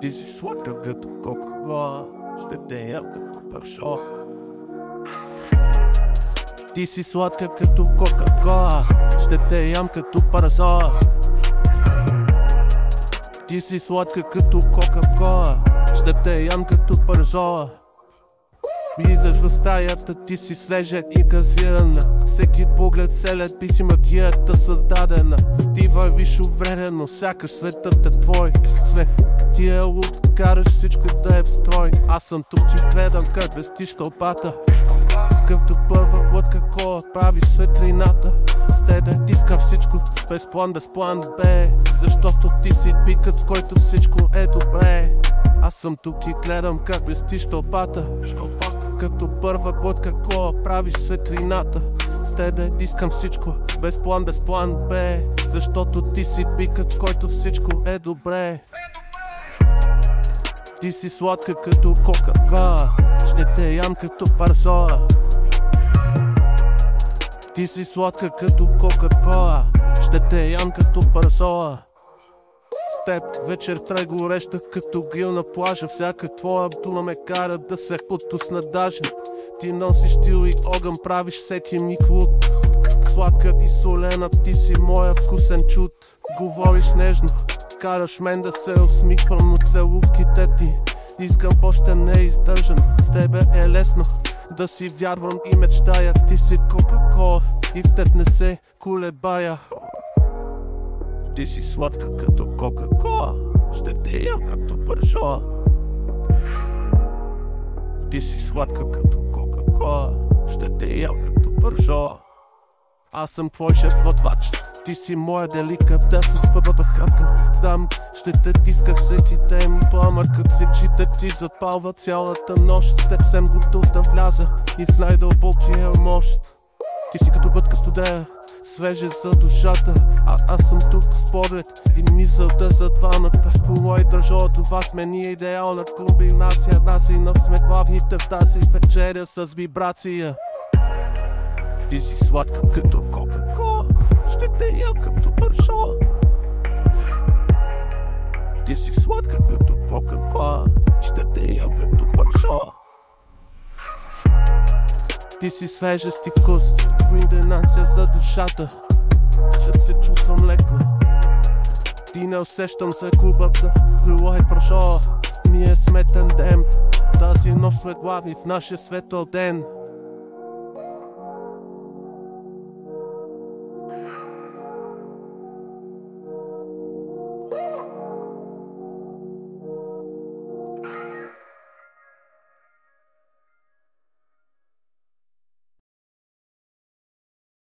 Ти си сладка като кока-кола, ще те ям като паршо. Ти си сладка като кока-кола, ще те ям като паразола. Ти си сладка като кока-кола, ще те ям като паразола. Влизаш в стаята, ти си свежа и газирана. Всеки поглед селят би си магията създадена. Ти вървиш уверено, сякаш светът е твой. Смех ти е лук, караш всичко да е в строй. Аз съм тук, ти гледам как вестиш тълпата. Както първа глътка кола, правиш светлината. С тебе искам всичко, без план, бе. Защото ти си пикът, с който всичко е добре. Аз съм тук и гледам как блестиш тълпата. Като първа глътка кола, правиш светлината. С тебе искам всичко, без план, бе. Защото ти си пикът, с който всичко е добре. Ти си сладка като кока-кола, ще те ям като паразола. Ти си сладка като кока-кола, ще те ям като паразола. С теб вечерта е гореща като грил на плажа. Всяка твоя дума ме кара да се потусна даже. Ти носиш стил и огън, правиш всеки ми клуд. Сладка и солена, ти си моя вкусен чуд. Говориш нежно, караш мен да се усмихвам от целувките ти. Искам пощен неиздържан, с тебе е лесно да си вярвам и мечтая. Ти си кока-кола и в теб не се колебая. Ти си сладка като кока-кола, ще те ям като паршола. Ти си сладка като кока-кола, ще те ям като паршола. Аз съм твой шеф-готвач, ти си моя деликатес от първата хапка. Знам, ще те тисках всеки ден, пламър като свечите ти запалва цялата нощ. С теб съм готов да вляза и в най-дълбокия мощ. Ти си като бътка студея, свежа за душата, аз съм тук според и мисълта за двамата. По мой държо, това сме ние идеална комбинация. Насинъв сме главните в тази вечеря с вибрация. Ти си сладка като кока-кола, ще те ям като паршола. Ти си сладка като кока-кола, ще те ям като паршола. Ти си свежест и вкус, комбинация за душата. Ще се чувствам леко, ти не усещам за губата. Крила и паршола, ние сме тандем. Тази нощ сме главни в нашия светъл ден.